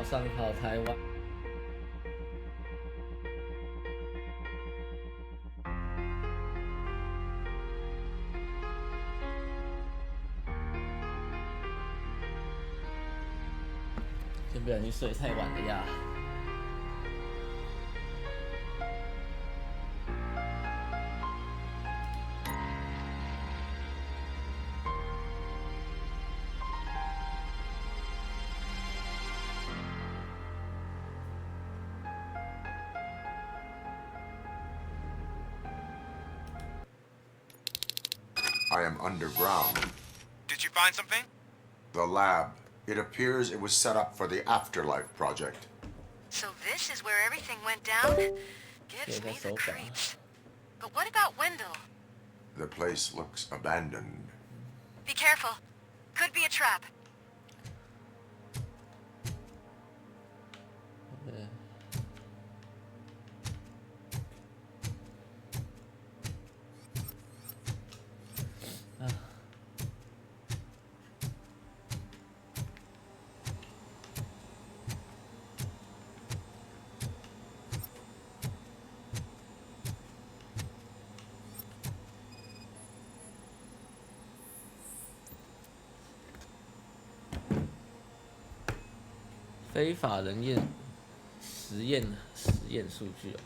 上跑台湾。真不小心睡太晚了呀。I am underground. Did you find something? The lab. It appears it was set up for the Afterlife project. So this is where everything went down? Gives me the creeps. But what about Wendell? The place looks abandoned. Be careful. Could be a trap.非法人验实验数据哦。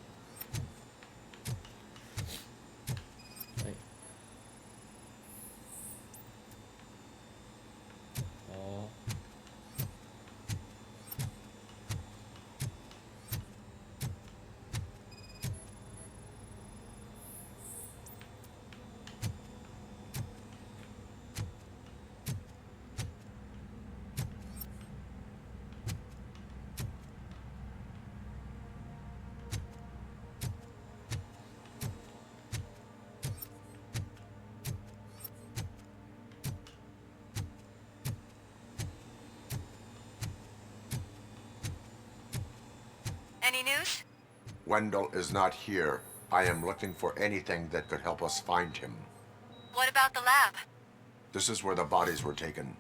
哦。Any news? Wendell is not here. I am looking for anything that could help us find him. What about the lab? This is where the bodies were taken.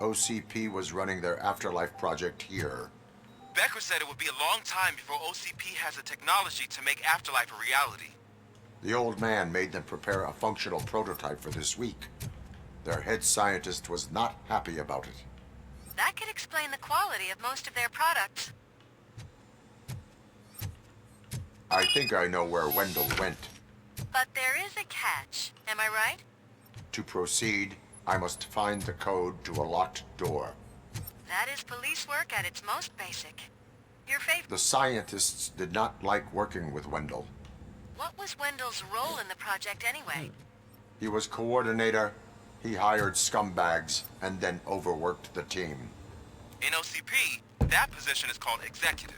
OCP was running their Afterlife project here. Becker said it would be a long time before OCP has the technology to make Afterlife a reality. The old man made them prepare a functional prototype for this week. Their head scientist was not happy about it. That could explain the quality of most of their products. I think I know where Wendell went. But there is a catch, am I right? To proceed, I must find the code to a locked door. That is police work at its most basic. Your favorite... The scientists did not like working with Wendell. What was Wendell's role in the project anyway? He was coordinator, he hired scumbags, and then overworked the team. In OCP, that position is called executive.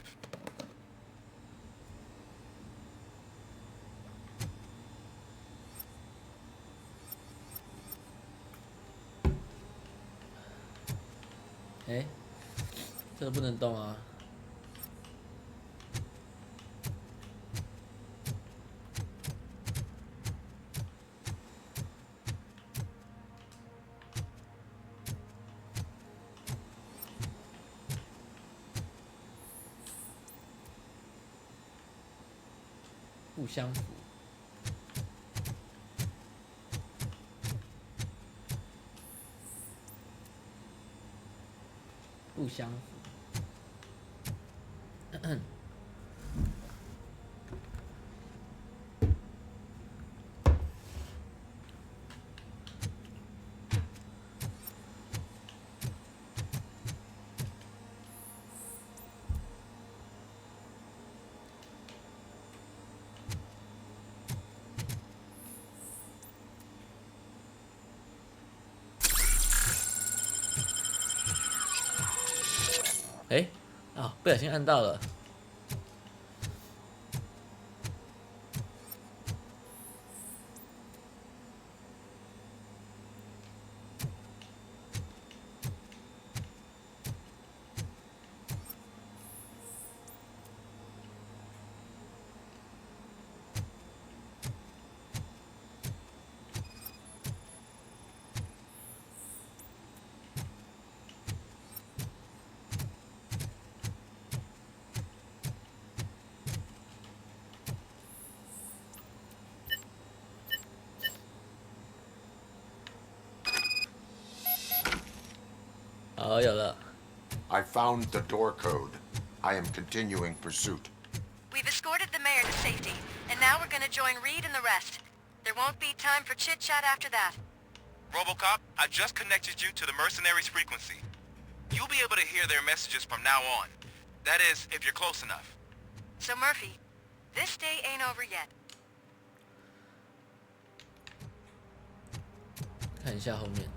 哎，这个不能动啊！不相符。不相符。哎，啊，不小心按到了。好，有了。 I found the door code. I am continuing pursuit. We've escorted the mayor to safety, and now we're gonna join Reed and the rest. There won't be time for chit-chat after that. RoboCop, I just connected you to the mercenaries' frequency. You'll be able to hear their messages from now on. That is, if you're close enough. So Murphy, this day ain't over yet. 看一下后面。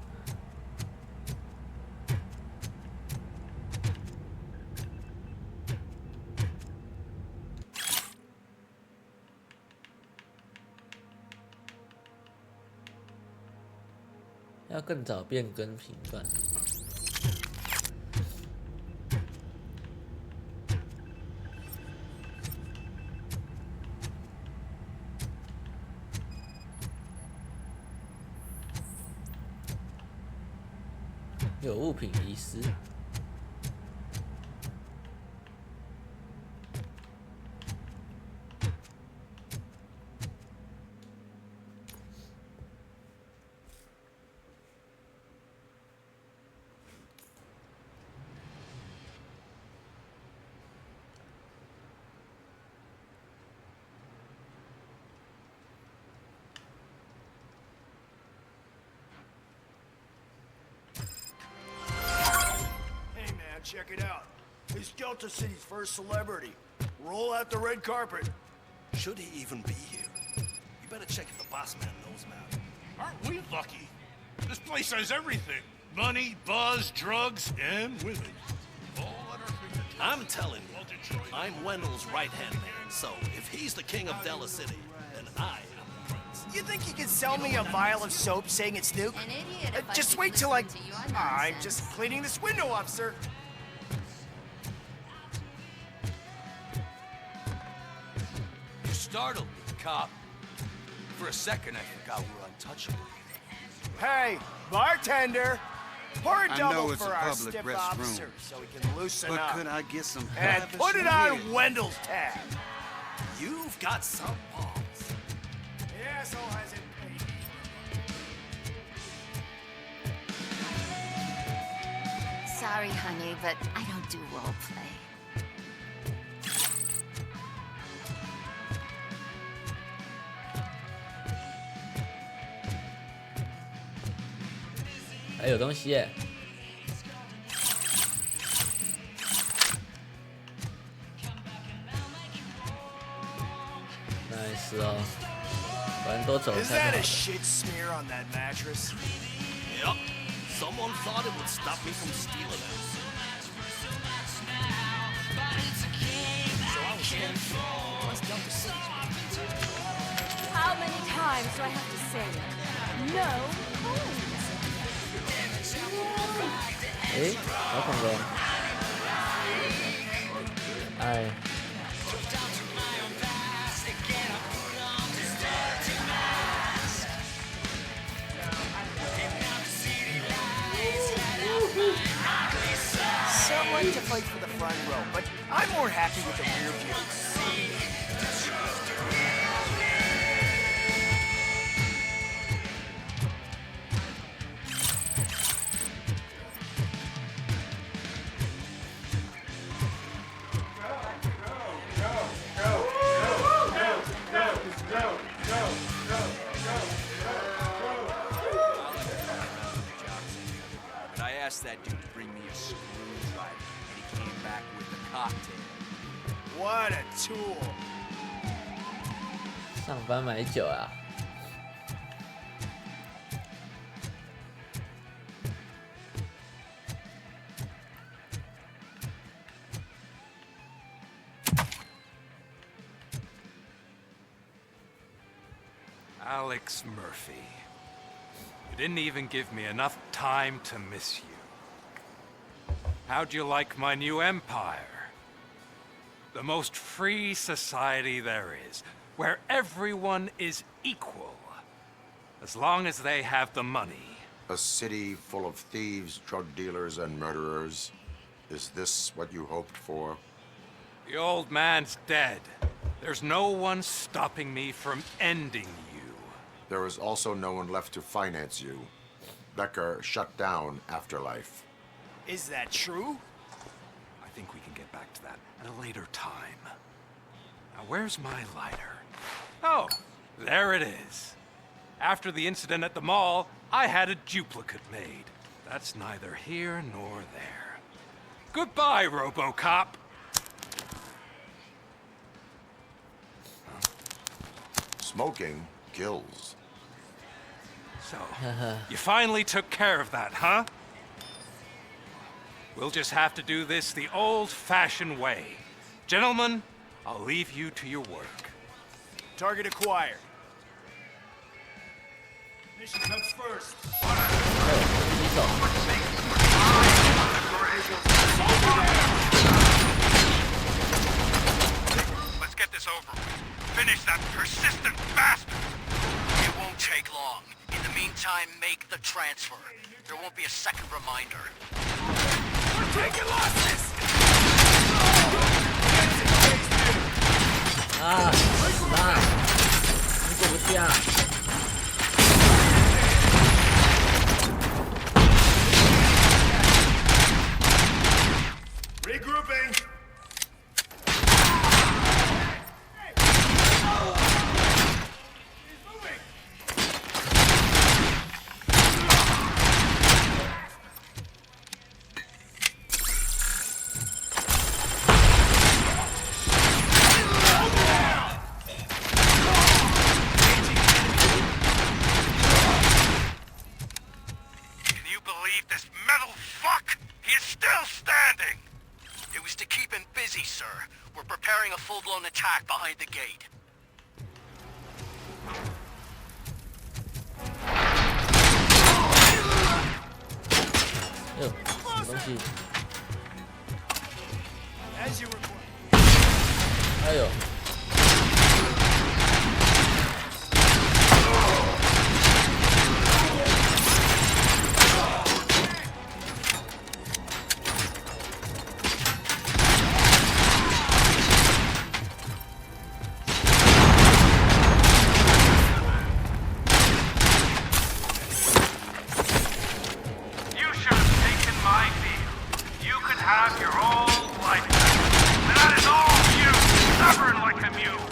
要更早变更频段。有物品遗失。 Check it out. He's Delta City's first celebrity. Roll out the red carpet. Should he even be here? You better check if the boss man knows him out. Aren't we lucky? This place has everything. Money, buzz, drugs, and women. All at our fingertips. I'm telling you, I'm Wendell's right-hand man, so if he's the king of Delta City, then I am the prince. You think you can sell me a vial of soap saying it's new? Just wait till I'm just cleaning this window up, sir. Startled me, cop. For a second, I forgot we're untouchable. Hey, bartender! Pour a I double know it's for a our public stiff restroom, officer so we can loosen but up. could I get some And Pabst put it on Red? Wendell's tab. You've got some balls. The asshole hasn't paid me. Sorry, honey, but I don't do role play. Nice 还有东西耶！nice 哦，反正多走 Is 看 that 好 a shit smear on that mattress? Yep. Someone thought it would stop me from stealing it. So I was thinking, what's Delta City? How many times do I have to say it? No coins. 诶，小恐龙，哎， Someone to fight for the front row, but I'm more happy with the rear view. But I asked that dude to bring me a screwdriver, and he came back with a cocktail. What a tool. 上班买酒啊！ Alex Murphy. You didn't even give me enough time to miss you. How'd you like my new empire? The most free society there is, where everyone is equal, as long as they have the money. A city full of thieves, drug dealers, and murderers. Is this what you hoped for? The old man's dead. There's no one stopping me from ending you. There is also no one left to finance you. Becker shut down Afterlife. Is that true? I think we can get back to that at a later time. Now, where's my lighter? Oh, there it is. After the incident at the mall, I had a duplicate made. That's neither here nor there. Goodbye, RoboCop. Smoking kills. So, you finally took care of that, huh? We'll just have to do this the old-fashioned way. Gentlemen, I'll leave you to your work. Target acquired. Mission comes first. Let's get this over with. Finish that persistent bastard! It won't take long. In the meantime, make the transfer. There won't be a second reminder. We're taking losses! Ah, 死啦！你过不去啊！ Regrouping. Can you believe this metal fuck? He is still standing! It was to keep him busy, sir. We're preparing a full-blown attack behind the gate.哟，什么东西？ As you require. 哎呦！ You should have taken my deal. You could have your old life back. And that is all you, stubborn like a mule.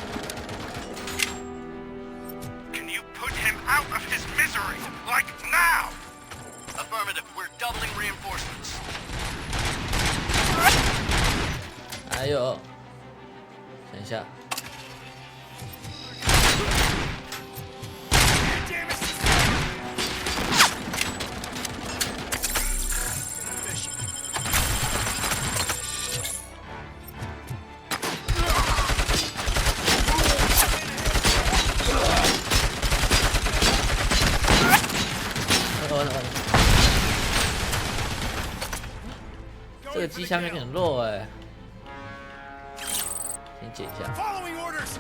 Can you put him out of his misery? Like now? Affirmative. We're doubling reinforcements. 哎呦，等一下， 这个机枪有点弱哎，先捡一下。 Following orders.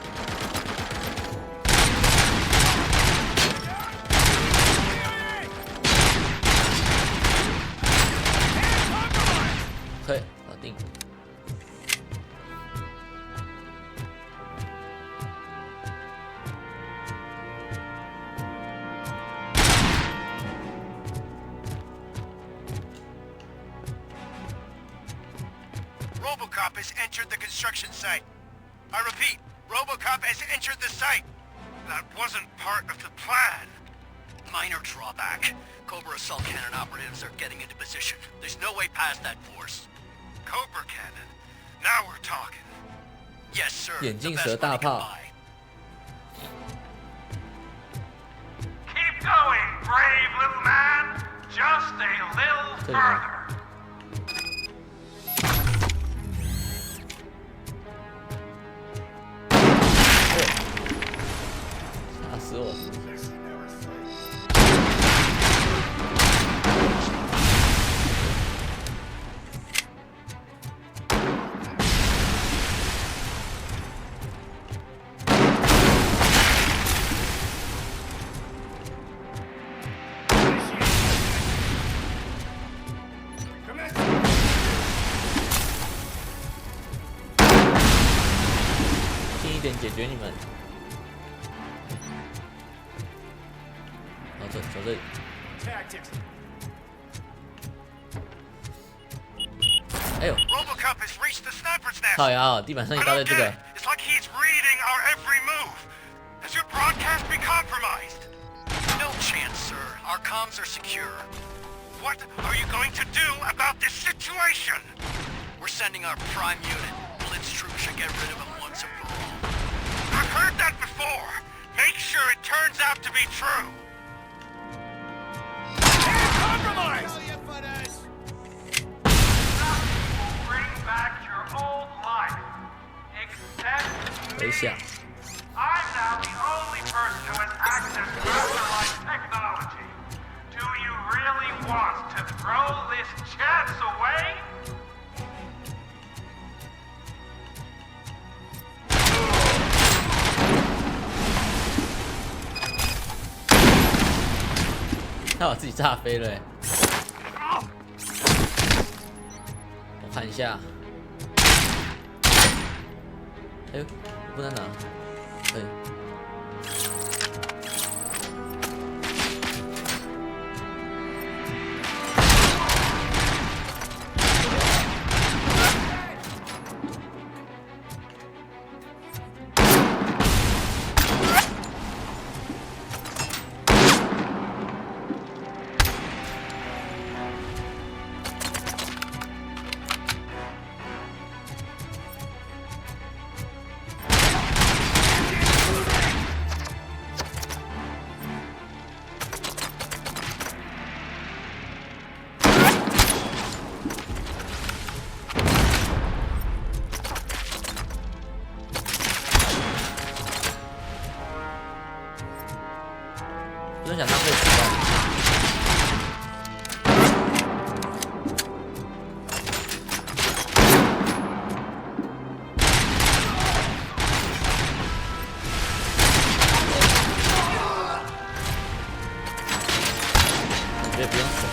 可以搞定。 RoboCop has entered the construction site. I repeat, RoboCop has entered the site. That wasn't part of the plan. Minor drawback. Cobra assault cannon operatives are getting into position. There's no way past that force. Cobra cannon. Now we're talking. Yes, sir. 眼镜 The 蛇 best 大 money can 炮。 buy. Keep going, brave little man. Just a little 这里吗？ further. 吓死我！ 近一点解决你们。好，走这里。 Tactics. 哎呦， Robocop has reached the sniper's nest. 靠呀，地板上一大堆这个。 It's like he's reading our every move. Has your broadcast been compromised? No chance, sir. Our comms are secure. What are you going to do about this situation? We're sending our prime unit. Blitz troops should get rid of him once and for all. I've heard that before. Make sure it turns out to be true. Compromise! Bring back your old life. Except 回想， I'm now the only person who has access to afterlife technology. Do you really want to throw this chance away? 他把自己炸飞了欸。我看一下。哎呦，不能拿。可以。不是想浪费子弹。感觉不用死。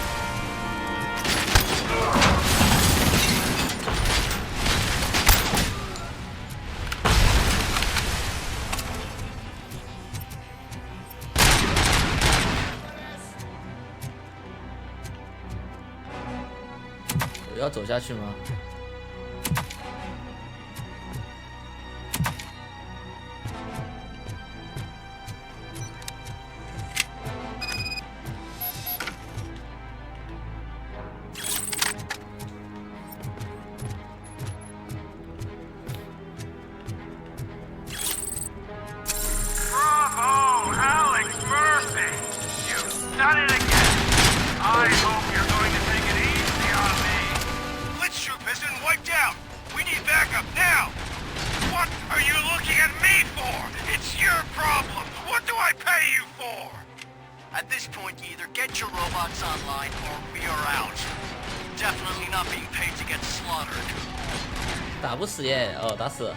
我要走下去吗？Bravo, Alex Murphy! You've done it again. I hope you're going to take it easy on me. Blitz troop has been wiped out. We need backup now. What are you looking at me for? It's your problem. What do I pay you for? At this point, you either get your robots online or we are out. Definitely not being paid to get slaughtered. 打不死耶！哦，打死了。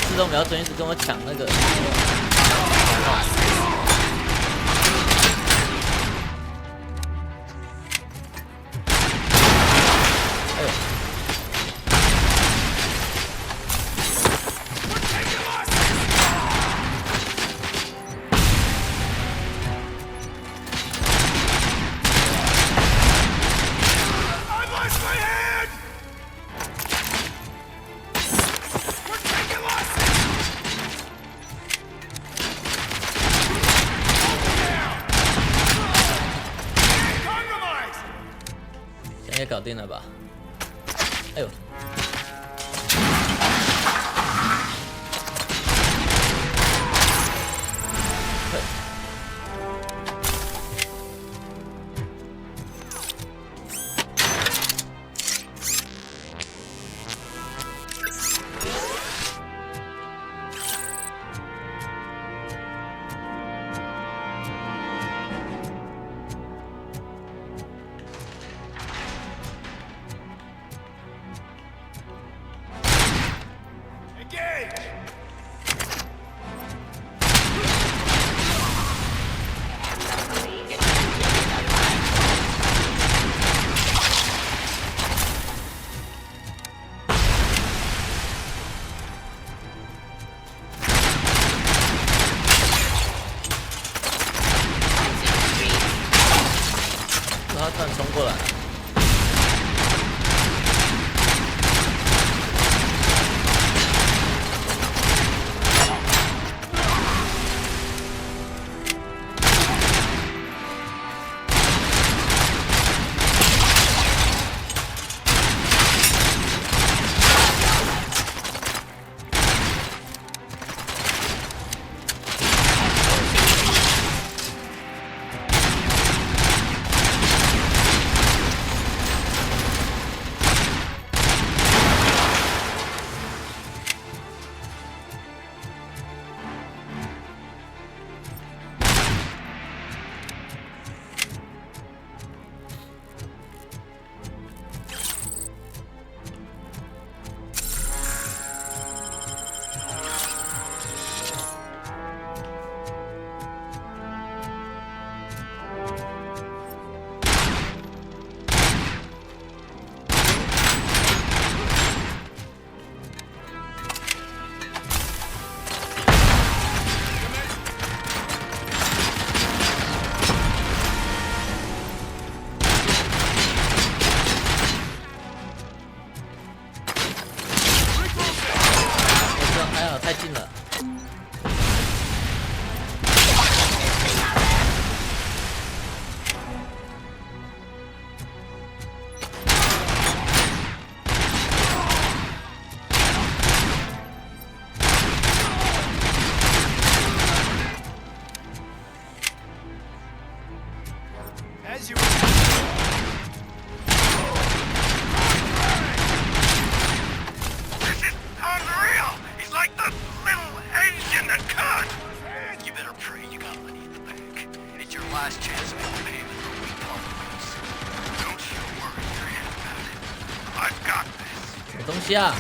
自动瞄准一直跟我抢那个。哎呦！应该搞定了吧？哎呦！他突然冲过来。太近了。As you last chance of your payment for a week always. Don't you worry your head about it. I've got this. 什么东西啊？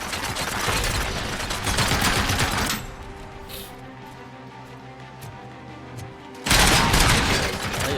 哎呦！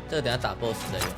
这个等下打 BOSS 再用。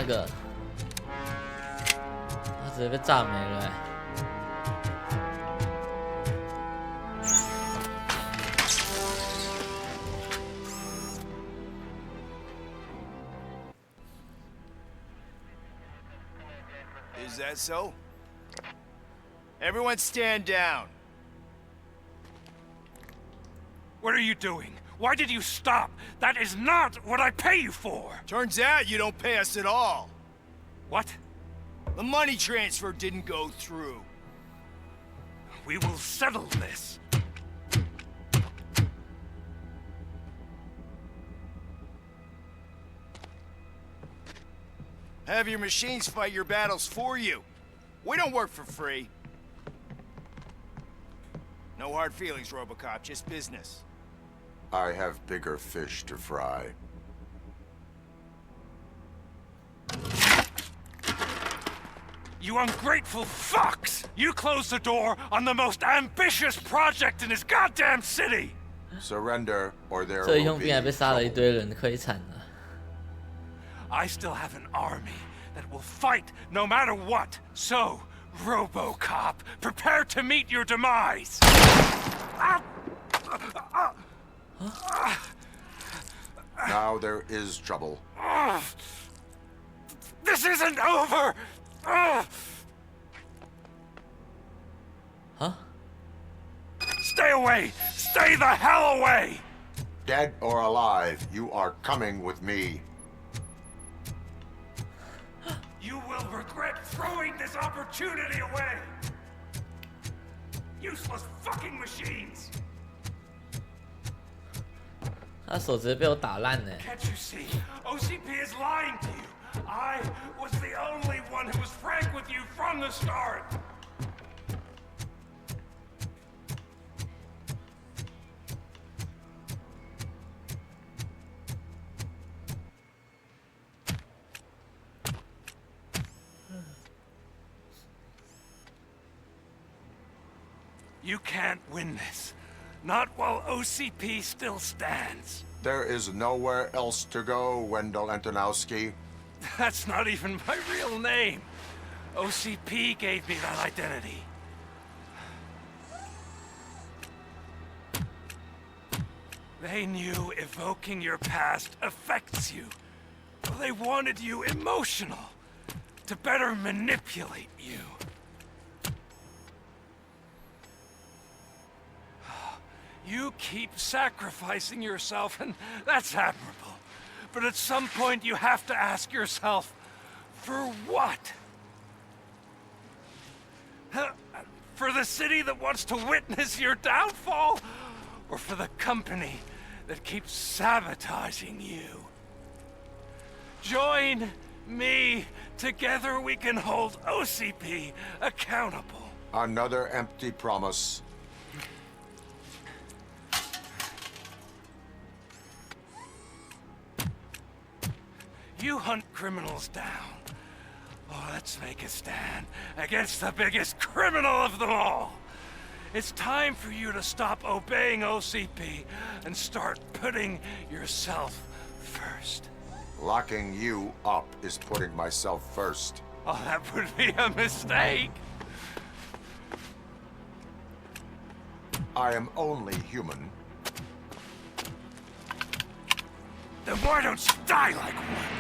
那个，他直接被炸没了、欸。Is that so? Everyone stand down. What are you doing? Why did you stop? That is not what I pay you for! Turns out you don't pay us at all. What? The money transfer didn't go through. We will settle this. Have your machines fight your battles for you. We don't work for free. No hard feelings, Robocop, just business. I have bigger fish to fry. You ungrateful fucks! You closed the door on the most ambitious project in this goddamn city! Surrender, or there 这 will 佣 be 兵还被杀了一 trouble. 堆人，亏惨了。 I still have an army that will fight no matter what. So, RoboCop, prepare to meet your demise! Now there is trouble. This isn't over! Huh? Stay away! Stay the hell away! Dead or alive, you are coming with me. You will regret throwing this opportunity away! Useless fucking machines! 他手直接被我打烂了。 Can't you see? OCP is lying to you! I was the only one who was frank with you from the start! You can't win this. Not while OCP still stands. There is nowhere else to go, Wendell Antonowski. That's not even my real name. OCP gave me that identity. They knew evoking your past affects you. They wanted you emotional, to better manipulate you. You keep sacrificing yourself, and that's admirable. But at some point you have to ask yourself, for what? For the city that wants to witness your downfall? Or for the company that keeps sabotaging you? Join me. Together we can hold OCP accountable. Another empty promise. You hunt criminals down. Oh, let's make a stand against the biggest criminal of them all. It's time for you to stop obeying OCP and start putting yourself first. Locking you up is putting myself first. Oh, that would be a mistake. I am only human. Then why don't you die like one?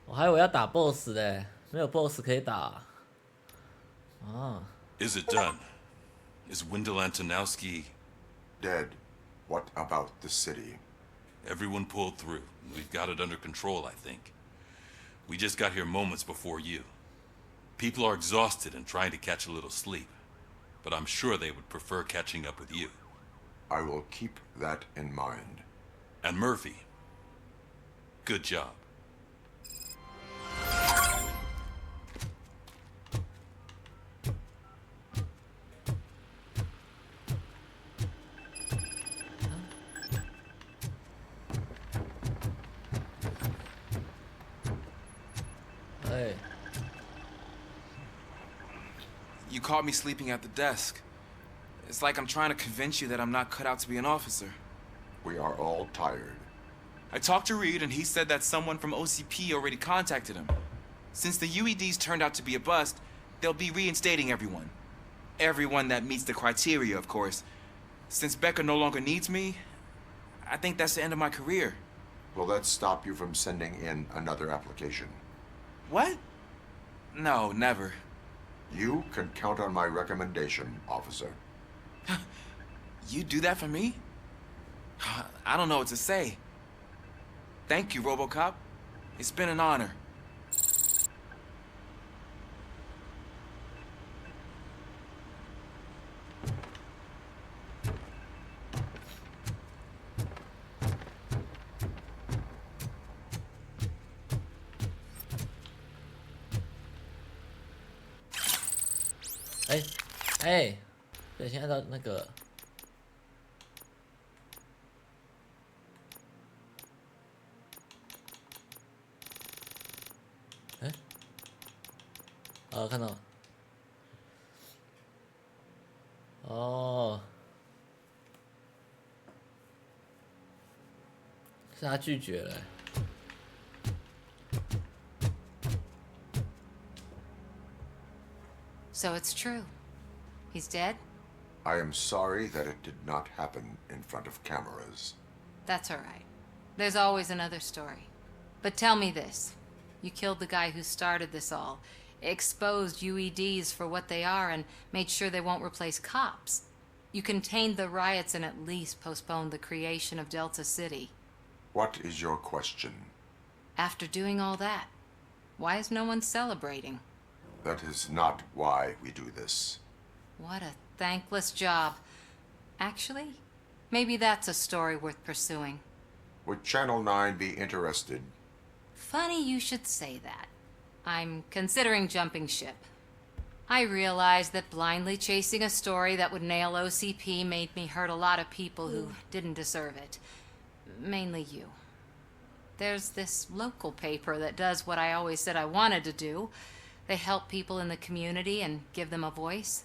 我还以为要打 BOSS 嘞，没有 BOSS 可以打。啊。 Is it done? Is Wendell Antonowski dead? What about the city? Everyone pulled through. We've got it under control, I think. We just got here moments before you. People are exhausted and trying to catch a little sleep, but I'm sure they would prefer catching up with you. I will keep that in mind. And Murphy, good job. Hey. You caught me sleeping at the desk. It's like I'm trying to convince you that I'm not cut out to be an officer. We are all tired. I talked to Reed, and he said that someone from OCP already contacted him. Since the UEDs turned out to be a bust, they'll be reinstating everyone. Everyone that meets the criteria, of course. Since Becca no longer needs me, I think that's the end of my career. Will that stop you from sending in another application? What? No, never. You can count on my recommendation, officer. You do that for me? I don't know what to say. Thank you, RoboCop. It's been an honor.哎，对，现在到那个，哎，看到了，哦，是他拒绝了。So it's true. He's dead? I am sorry that it did not happen in front of cameras. That's all right. There's always another story. But tell me this. You killed the guy who started this all, exposed UEDs for what they are, and made sure they won't replace cops. You contained the riots and at least postponed the creation of Delta City. What is your question? After doing all that, why is no one celebrating? That is not why we do this. What a thankless job. Actually, maybe that's a story worth pursuing. Would Channel 9 be interested? Funny you should say that. I'm considering jumping ship. I realize that blindly chasing a story that would nail OCP made me hurt a lot of people who didn't deserve it. Mainly you. There's this local paper that does what I always said I wanted to do. They help people in the community and give them a voice.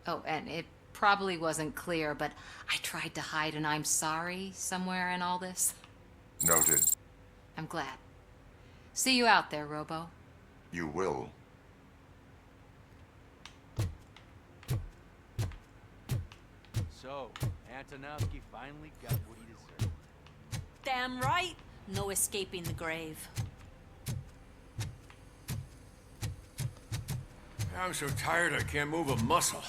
Oh, and it probably wasn't clear, but I tried to hide an I'm sorry somewhere in all this. Noted. I'm glad. See you out there, Robo. You will. So, Antonovsky finally got what he deserved. Damn right. No escaping the grave. I'm so tired I can't move a muscle.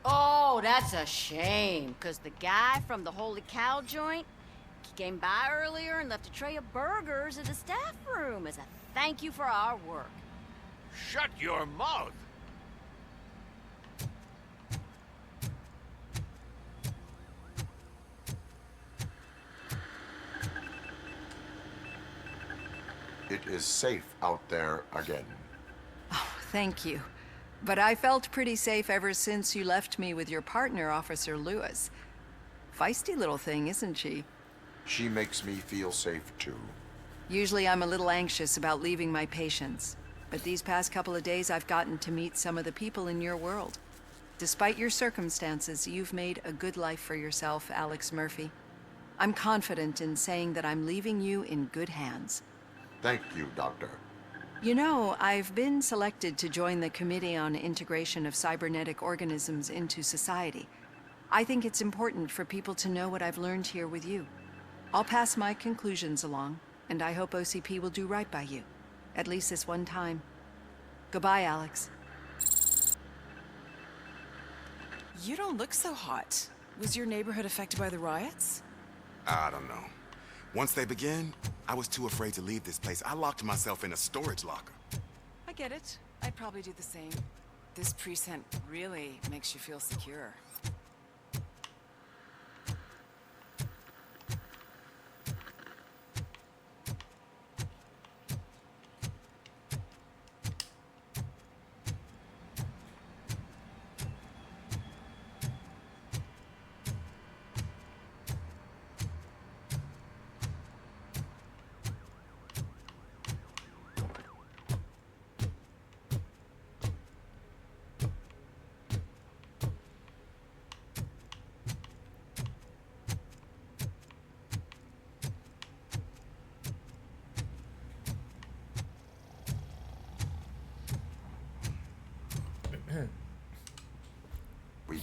Oh, that's a shame, because the guy from the Holy Cow joint, he came by earlier and left a tray of burgers in the staff room as a thank you for our work. Shut your mouth! It is safe out there again. Oh, thank you. But I felt pretty safe ever since you left me with your partner, Officer Lewis. Feisty little thing, isn't she? She makes me feel safe, too. Usually I'm a little anxious about leaving my patients, but these past couple of days I've gotten to meet some of the people in your world. Despite your circumstances, you've made a good life for yourself, Alex Murphy. I'm confident in saying that I'm leaving you in good hands. Thank you, Doctor. You know, I've been selected to join the Committee on Integration of Cybernetic Organisms into Society. I think it's important for people to know what I've learned here with you. I'll pass my conclusions along, and I hope OCP will do right by you. At least this one time. Goodbye, Alex. You don't look so hot. Was your neighborhood affected by the riots? I don't know. Once they began, I was too afraid to leave this place. I locked myself in a storage locker. I get it. I'd probably do the same. This precinct really makes you feel secure.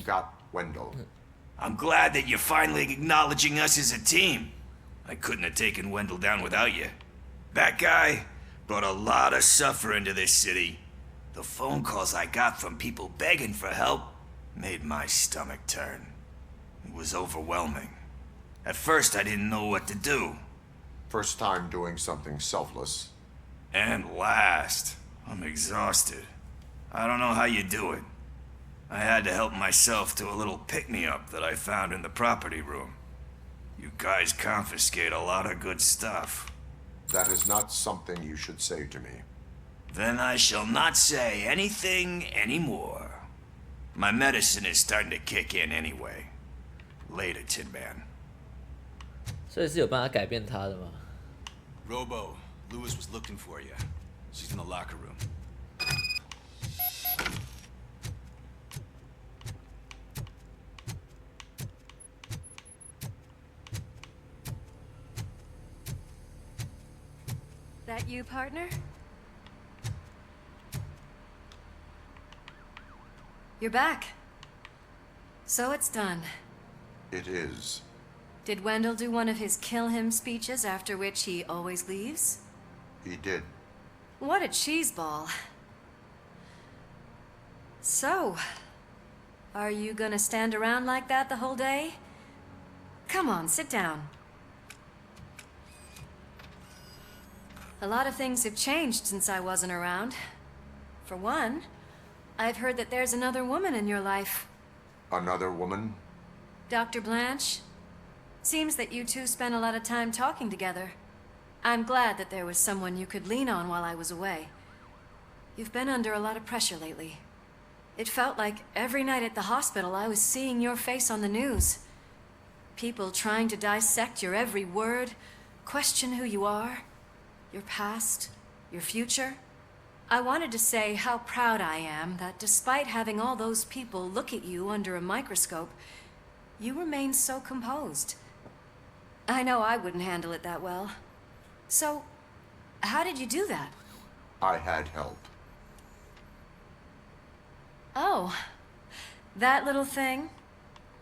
got Wendell. I'm glad that you're finally acknowledging us as a team. I couldn't have taken Wendell down without you. That guy brought a lot of suffering to this city. The phone calls I got from people begging for help made my stomach turn. It was overwhelming. At first, I didn't know what to do. First time doing something selfless. And last, I'm exhausted. I don't know how you do it. I had to help myself to a little pick-me-up that I found in the property room. You guys confiscate a lot of good stuff. That is not something you should say to me. Then I shall not say anything anymore. My medicine is starting to kick in anyway. Later, Tin Man. 所以是有办法改变他的吗？ Robo, Lewis was looking for you. She's in the locker room. That you, partner? You're back. So it's done. It is. Did Wendell do one of his kill him speeches after which he always leaves? He did. What a cheeseball. So, are you gonna stand around like that the whole day? Come on, sit down. A lot of things have changed since I wasn't around. For one, I've heard that there's another woman in your life. Another woman? Dr. Blanche? Seems that you two spent a lot of time talking together. I'm glad that there was someone you could lean on while I was away. You've been under a lot of pressure lately. It felt like every night at the hospital I was seeing your face on the news. People trying to dissect your every word, question who you are, your past, your future. I wanted to say how proud I am that despite having all those people look at you under a microscope, you remain so composed. I know I wouldn't handle it that well. So, how did you do that? I had help. Oh, that little thing?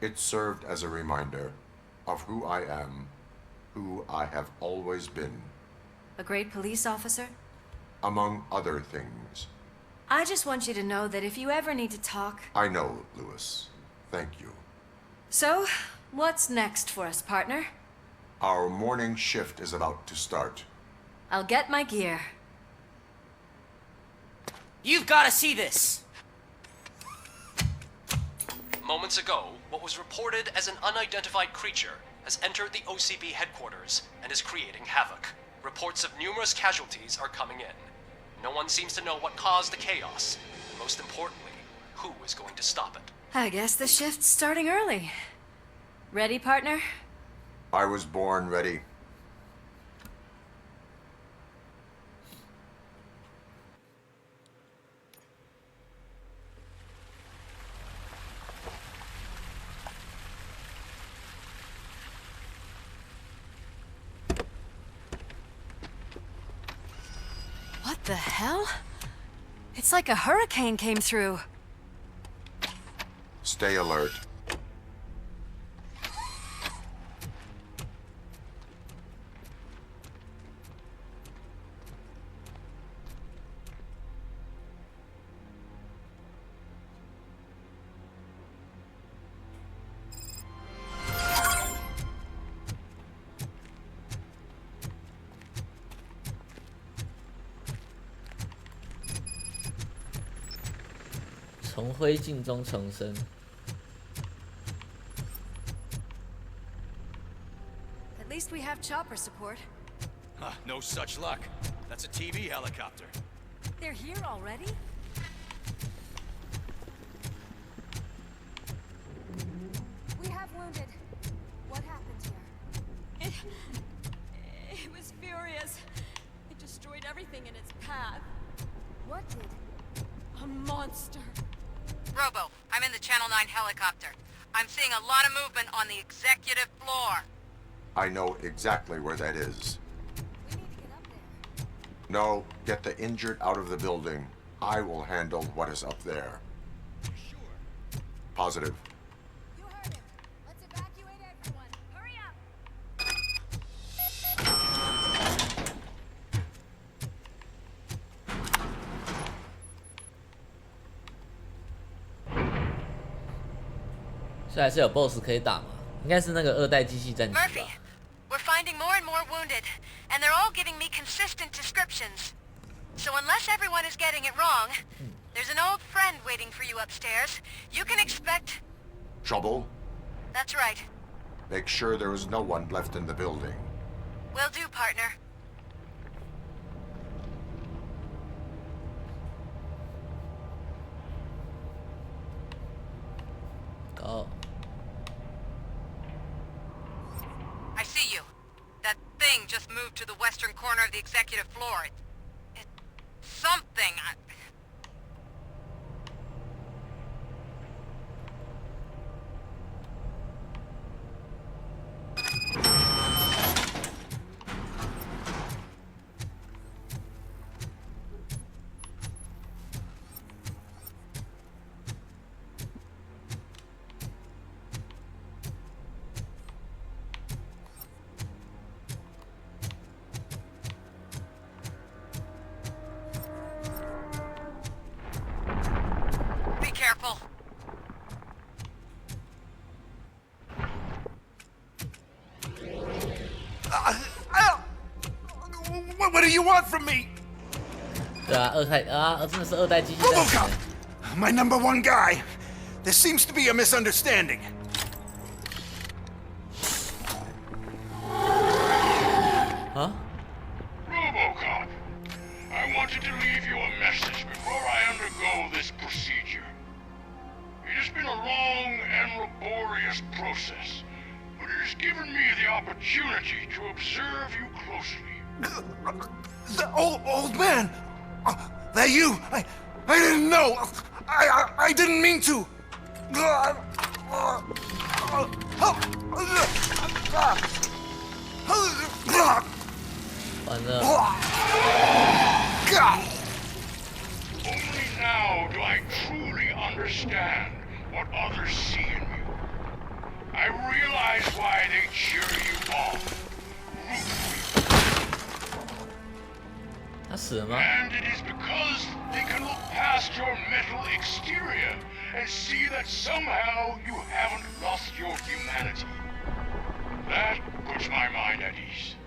It served as a reminder of who I am, who I have always been. A great police officer? Among other things. I just want you to know that if you ever need to talk... I know, Lewis. Thank you. So, what's next for us, partner? Our morning shift is about to start. I'll get my gear. You've got to see this! Moments ago, what was reported as an unidentified creature has entered the OCP headquarters and is creating havoc. Reports of numerous casualties are coming in. No one seems to know what caused the chaos, and most importantly, who is going to stop it. I guess the shift's starting early. Ready, partner? I was born ready. What the hell? It's like a hurricane came through. Stay alert.从灰烬中重生。At least we have chopper support. Huh, no such luck. That's a TV helicopter. They're here already? We have wounded. What happened here? It was furious. It destroyed everything in its path. What did? A monster. Robo, I'm in the Channel 9 helicopter. I'm seeing a lot of movement on the executive floor. I know exactly where that is. We need to get up there. No, get the injured out of the building. I will handle what is up there. Sure. Positive. 这还是有 BOSS 可以打嘛？应该是那个2代机器战警吧。 Murphy, we're finding more and more wounded, and they're all giving me consistent descriptions. So unless everyone is getting it wrong, there's an old friend waiting for you upstairs. You can expect... Trouble? That's right. Make sure there is no one left in the building. Will do, partner. Oh. I see you. That thing just moved to the western corner of the executive floor. It's something. Be careful. What do you want from me? 对啊，真的是2代机器战警。 RoboCop, my number one guy. There seems to be a misunderstanding. Huh? RoboCop, I wanted to leave you a message before I undergo this procedure. It has been a long and laborious process, but it has given me the opportunity to observe you closely. The old man. That you? I didn't know. I didn't mean to. Only now do I truly understand what others see in you. I realize why they cheer you on, root for you. 他死了吗？ And it is because they can look past your metal exterior and see that somehow you haven't lost your humanity. That puts my mind at ease.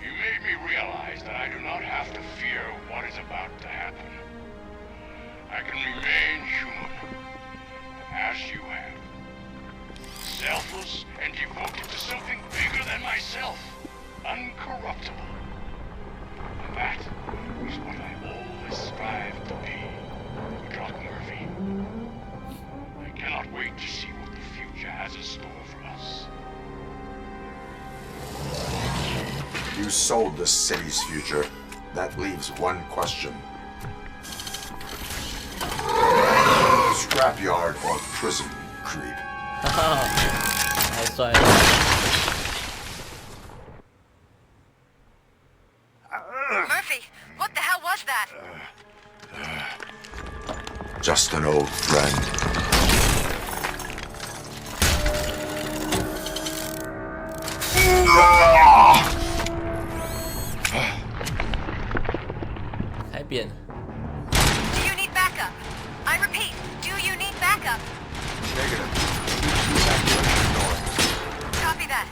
You made me realize that I do not have to fear what is about to happen. I can remain human, as you have. Selfless and devoted to something bigger than myself. Uncorruptible. And that is what I always strive to be, Doc Murphy. I cannot wait to see what the future has in store for us. You sold the city's future. That leaves one question. Scrapyard or prison, creep? 太帅了！ Murphy, what the hell was that? Just an old friend. Do you need backup? I repeat, do you need backup? Negative. Copy that.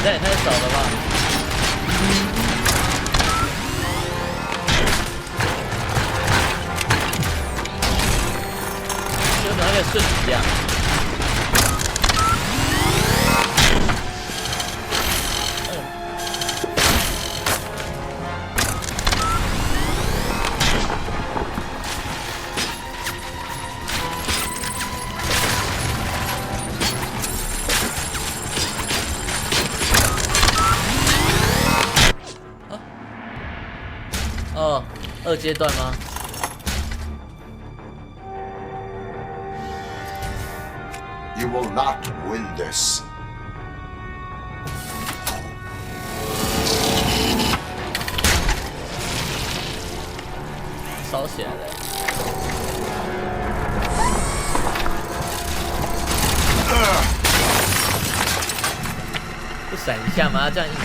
这也太少了吧！就怎么有点瞬移啊？哦，二阶段吗？ You will not win this. 烧起来了！不闪一下吗？这样硬吗？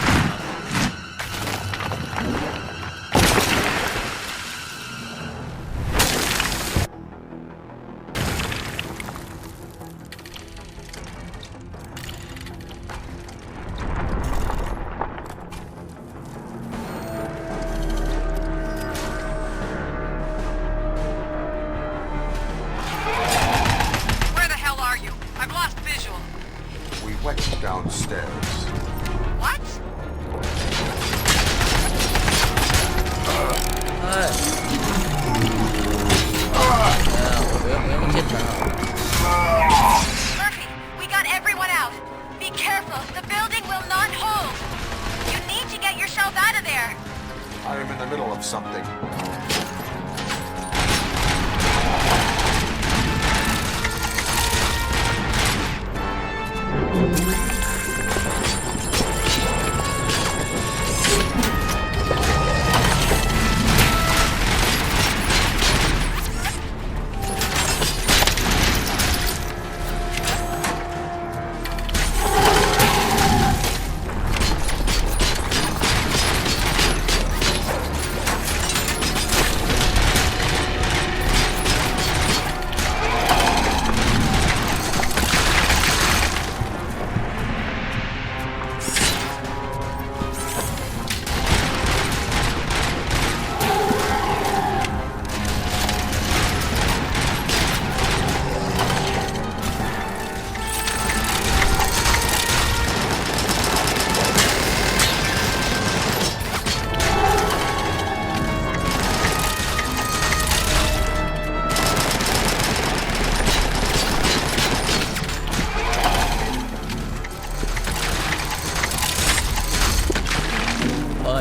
Downstairs. What? 哎，我用键盘好。 Murphy, we got everyone out. Be careful. The building will not hold. You need to get yourself out of there. I am in the middle of something.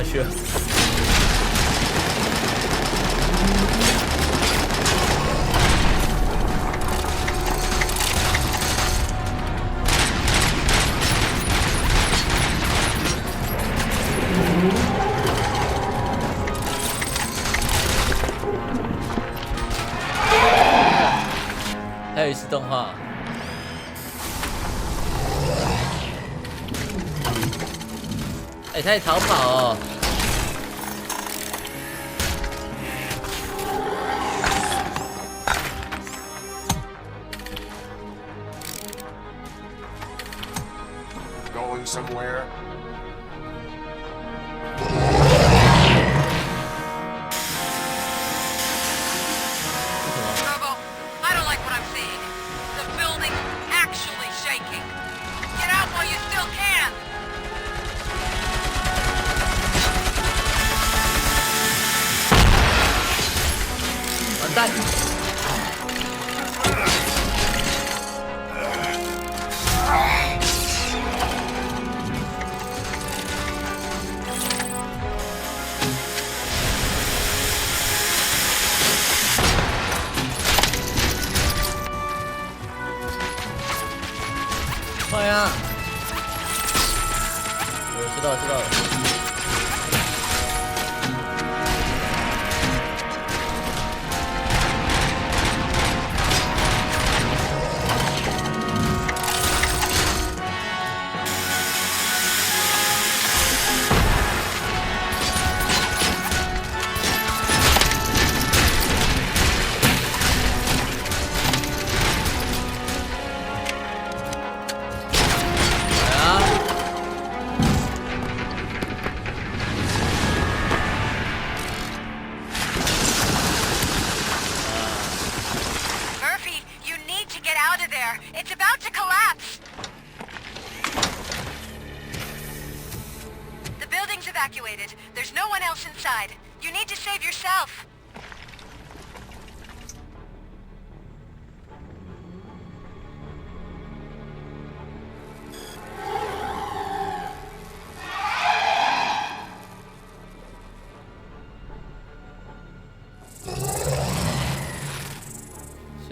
去。还有一次动画。 哎，他在逃跑哦！ Going somewhere? Robo, I don't like what I'm seeing. The building's actually shaking. Get out while you still can. 完蛋！快呀！我知道，知道了。 来啊！ there. It's about to collapse. The building's evacuated. There's no one else inside. You need to save yourself.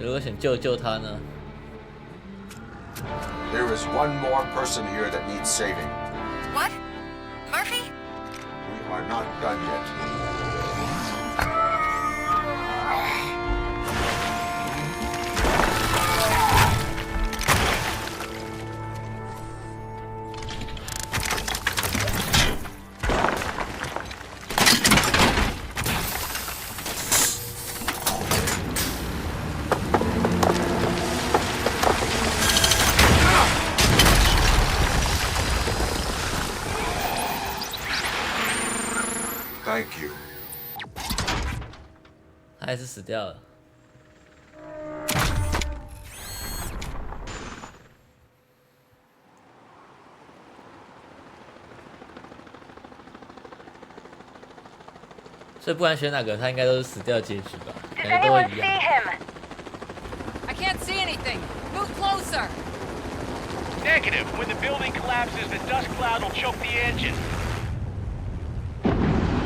如果想救他呢？ There is one more person here that needs saving. What? Murphy? We are not done yet. Thank you. 他还是死掉了。所以不管选哪个，他应该都是死掉结局吧？感觉都会一样。 I can't see anything. Move closer. Negative. When the building collapses, the dust cloud will choke the engine.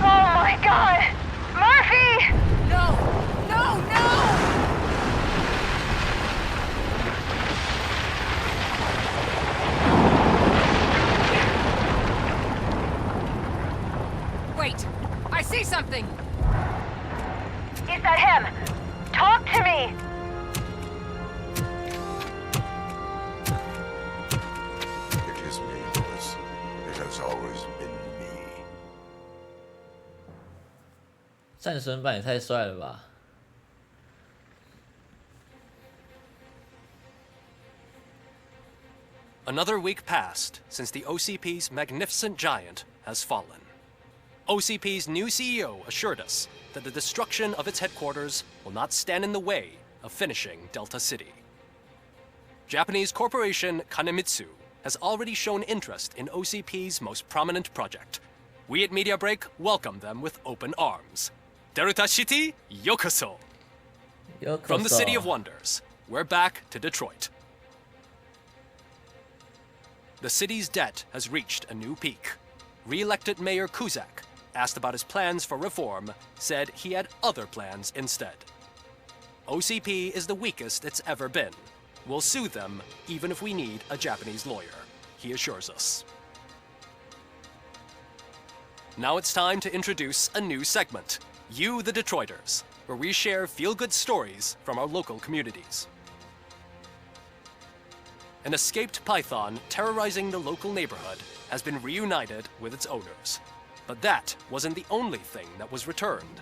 Oh my god! Murphy! No! No! No! Wait! I see something! Is that him? Talk to me! It is me, Lewis. It has always been me. 战神版也太帅了吧！ Another week passed since the OCP's magnificent giant has fallen. OCP's new CEO assured us that the destruction of its headquarters will not stand in the way of finishing Delta City. Japanese corporation Kanemitsu has already shown interest in OCP's most prominent project. We at Media Break welcome them with open arms. Delta City, yokoso! From the City of Wonders, we're back to Detroit. The city's debt has reached a new peak. Re-elected Mayor Kuzak, asked about his plans for reform, said he had other plans instead. OCP is the weakest it's ever been. We'll sue them even if we need a Japanese lawyer, he assures us. Now it's time to introduce a new segment, You the Detroiters, where we share feel-good stories from our local communities. An escaped python terrorizing the local neighborhood has been reunited with its owners. But that wasn't the only thing that was returned.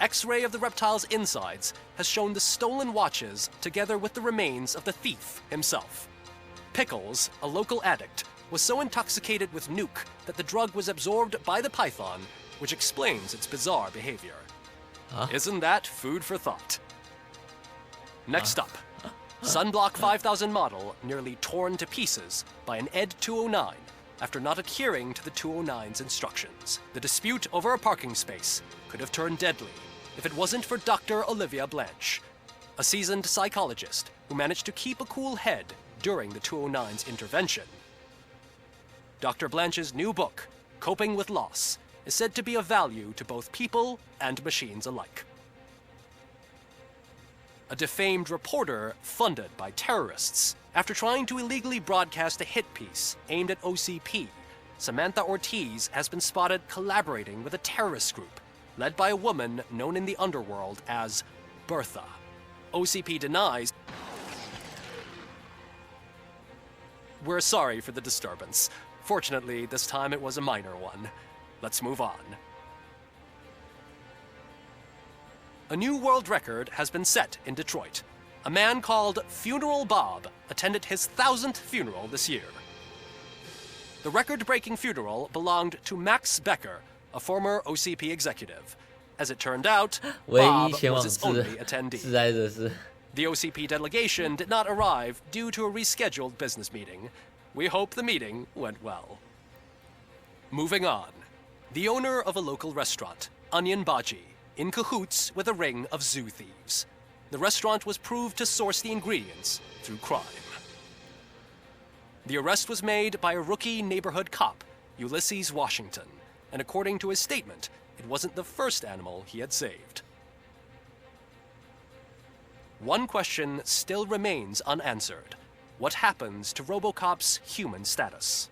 X-ray of the reptile's insides has shown the stolen watches together with the remains of the thief himself. Pickles, a local addict, was so intoxicated with nuke that the drug was absorbed by the python, which explains its bizarre behavior. Isn't that food for thought? Next up, Sunblock 5000 model nearly torn to pieces by an ED 209 after not adhering to the 209's instructions. The dispute over a parking space could have turned deadly if it wasn't for Dr. Olivia Blanche, a seasoned psychologist who managed to keep a cool head during the 209's intervention. Dr. Blanche's new book, Coping with Loss, is said to be of value to both people and machines alike. A defamed reporter funded by terrorists. After trying to illegally broadcast a hit piece aimed at OCP, Samantha Ortiz has been spotted collaborating with a terrorist group led by a woman known in the underworld as Bertha. OCP denies. We're sorry for the disturbance. Fortunately, this time it was a minor one. Let's move on. A new world record has been set in Detroit. A man called Funeral Bob attended his 1000th funeral this year. The record-breaking funeral belonged to Max Becker, a former OCP executive. As it turned out, Bob was its only attendee. The OCP delegation did not arrive due to a rescheduled business meeting. We hope the meeting went well. Moving on. The owner of a local restaurant, Onion Baji, in cahoots with a ring of zoo thieves. The restaurant was proved to source the ingredients through crime. The arrest was made by a rookie neighborhood cop, Ulysses Washington, and according to his statement, it wasn't the first animal he had saved. One question still remains unanswered. What happens to RoboCop's human status?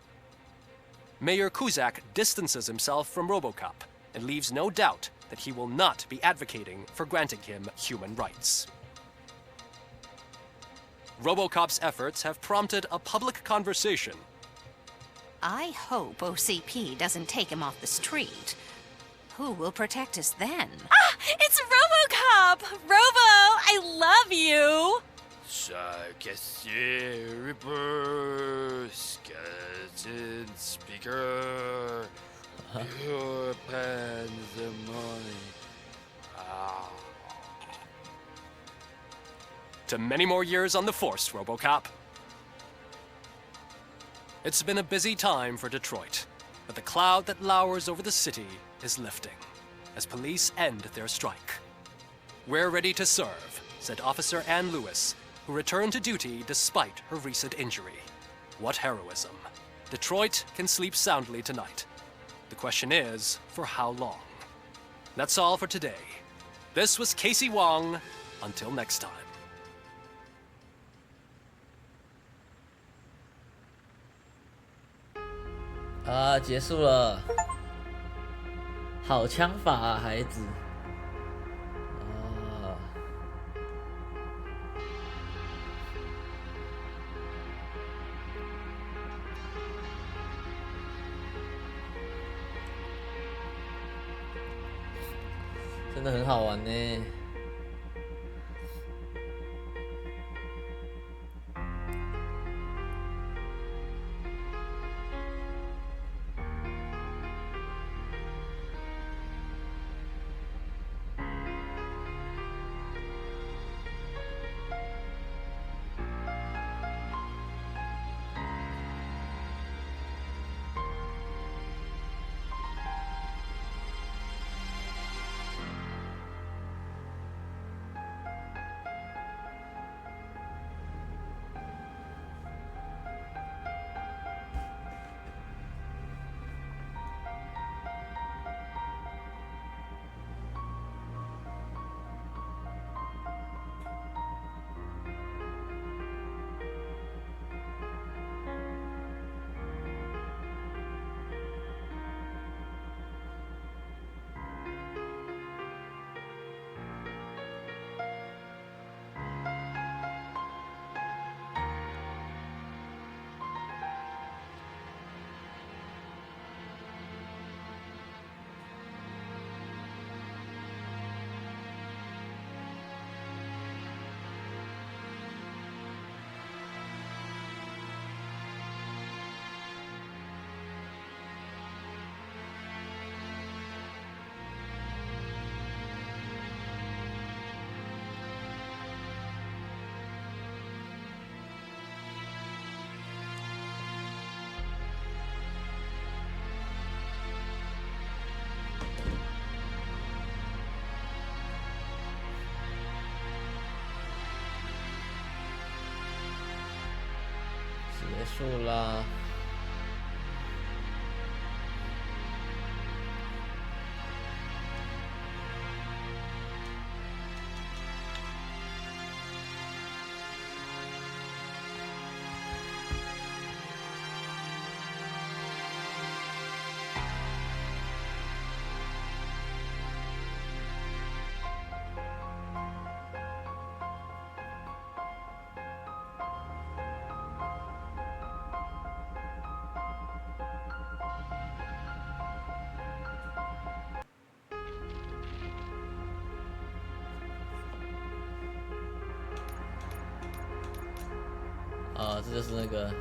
Mayor Kuzak distances himself from RoboCop and leaves no doubt that he will not be advocating for granting him human rights. RoboCop's efforts have prompted a public conversation. I hope OCP doesn't take him off the street. Who will protect us then? Ah! It's RoboCop! Robo, I love you! Reaper, skeleton speaker, your pandemonium. To many more years on the force, RoboCop. It's been a busy time for Detroit, but the cloud that lowers over the city is lifting as police end their strike. We're ready to serve, said Officer Ann Lewis, who returned to duty despite her recent injury. What heroism. Detroit can sleep soundly tonight. The question is, for how long? That's all for today. This was Casey Wong. Until next time. 结束了。好枪法啊，孩子。真的很好玩呢。结束啦。这就是那个